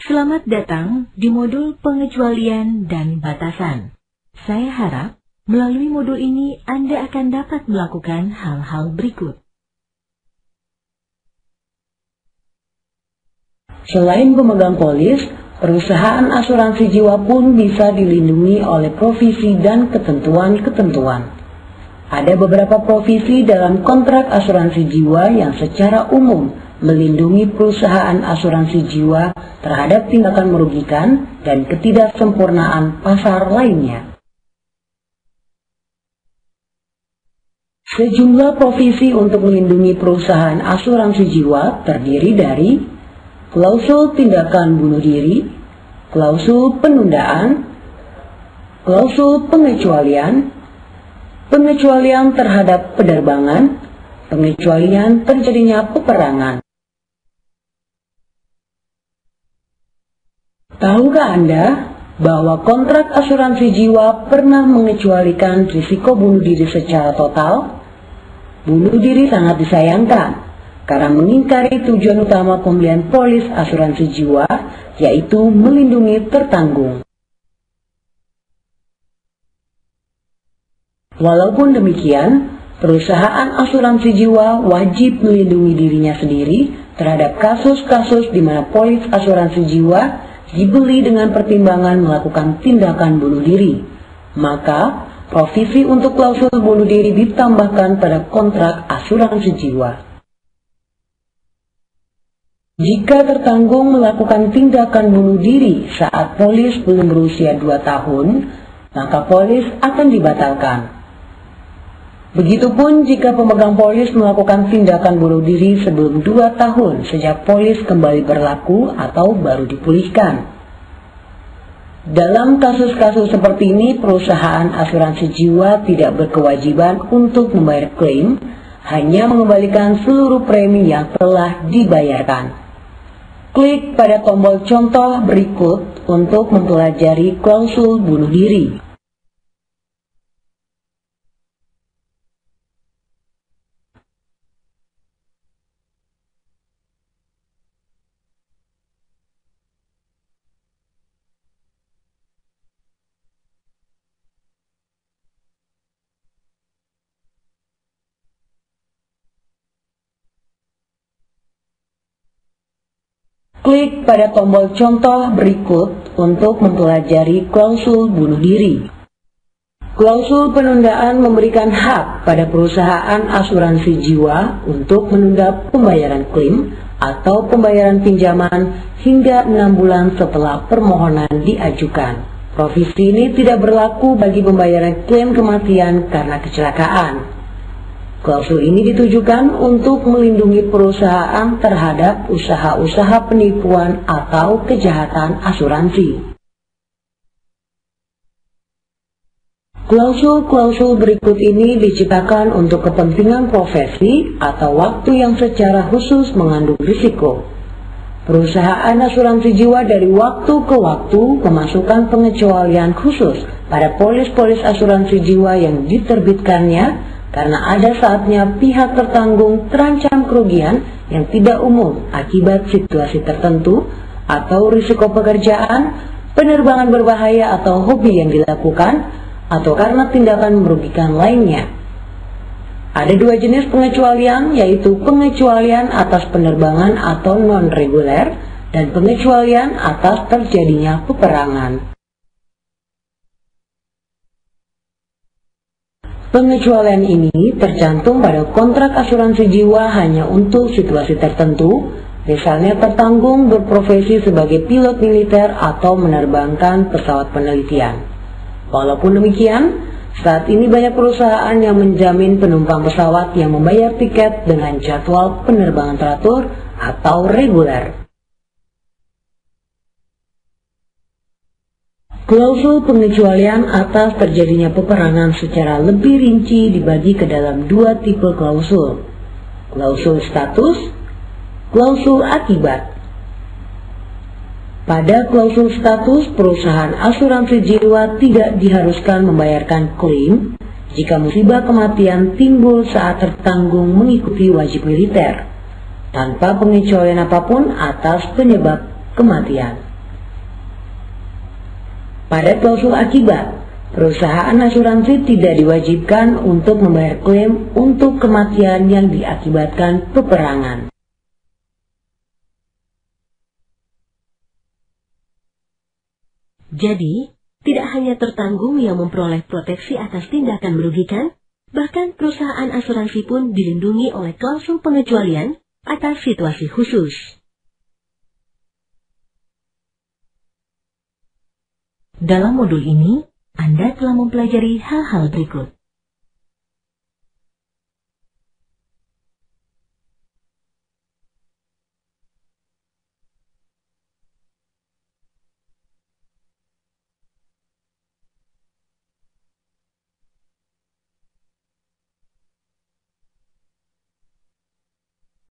Selamat datang di modul pengecualian dan batasan. Saya harap melalui modul ini Anda akan dapat melakukan hal-hal berikut. Selain pemegang polis, perusahaan asuransi jiwa pun bisa dilindungi oleh provisi dan ketentuan-ketentuan. Ada beberapa provisi dalam kontrak asuransi jiwa yang secara umum melindungi perusahaan asuransi jiwa terhadap tindakan merugikan dan ketidaksempurnaan pasar lainnya. Sejumlah provisi untuk melindungi perusahaan asuransi jiwa terdiri dari klausul tindakan bunuh diri, klausul penundaan, klausul pengecualian, pengecualian terhadap penerbangan, pengecualian terjadinya peperangan. Tahukah Anda bahwa kontrak asuransi jiwa pernah mengecualikan risiko bunuh diri secara total? Bunuh diri sangat disayangkan karena mengingkari tujuan utama pembelian polis asuransi jiwa, yaitu melindungi tertanggung. Walaupun demikian, perusahaan asuransi jiwa wajib melindungi dirinya sendiri terhadap kasus-kasus di mana polis asuransi jiwa dibeli dengan pertimbangan melakukan tindakan bunuh diri. Maka, provisi untuk klausul bunuh diri ditambahkan pada kontrak asuransi jiwa. Jika tertanggung melakukan tindakan bunuh diri saat polis belum berusia 2 tahun, maka polis akan dibatalkan. Begitupun jika pemegang polis melakukan tindakan bunuh diri sebelum 2 tahun sejak polis kembali berlaku atau baru dipulihkan. Dalam kasus-kasus seperti ini, perusahaan asuransi jiwa tidak berkewajiban untuk membayar klaim, hanya mengembalikan seluruh premi yang telah dibayarkan. Klik pada tombol contoh berikut untuk mempelajari klausul bunuh diri. Klik pada tombol contoh berikut untuk mempelajari klausul bunuh diri. Klausul penundaan memberikan hak pada perusahaan asuransi jiwa untuk menunda pembayaran klaim atau pembayaran pinjaman hingga 6 bulan setelah permohonan diajukan. Provisi ini tidak berlaku bagi pembayaran klaim kematian karena kecelakaan. Klausul ini ditujukan untuk melindungi perusahaan terhadap usaha-usaha penipuan atau kejahatan asuransi. Klausul-klausul berikut ini diciptakan untuk kepentingan profesi atau waktu yang secara khusus mengandung risiko. Perusahaan asuransi jiwa dari waktu ke waktu memasukkan pengecualian khusus pada polis-polis asuransi jiwa yang diterbitkannya karena ada saatnya pihak tertanggung terancam kerugian yang tidak umum akibat situasi tertentu atau risiko pekerjaan, penerbangan berbahaya atau hobi yang dilakukan, atau karena tindakan merugikan lainnya. Ada 2 jenis pengecualian, yaitu pengecualian atas penerbangan atau non-reguler dan pengecualian atas terjadinya peperangan. Pengecualian ini tercantum pada kontrak asuransi jiwa hanya untuk situasi tertentu, misalnya tertanggung berprofesi sebagai pilot militer atau menerbangkan pesawat penelitian. Walaupun demikian, saat ini banyak perusahaan yang menjamin penumpang pesawat yang membayar tiket dengan jadwal penerbangan teratur atau reguler. Klausul pengecualian atas terjadinya peperangan secara lebih rinci dibagi ke dalam 2 tipe klausul. Klausul status, klausul akibat. Pada klausul status, perusahaan asuransi jiwa tidak diharuskan membayarkan klaim jika musibah kematian timbul saat tertanggung mengikuti wajib militer, tanpa pengecualian apapun atas penyebab kematian. Pada klausul akibat, perusahaan asuransi tidak diwajibkan untuk membayar klaim untuk kematian yang diakibatkan peperangan. Jadi, tidak hanya tertanggung yang memperoleh proteksi atas tindakan merugikan, bahkan perusahaan asuransi pun dilindungi oleh klausul pengecualian atas situasi khusus. Dalam modul ini, Anda telah mempelajari hal-hal berikut.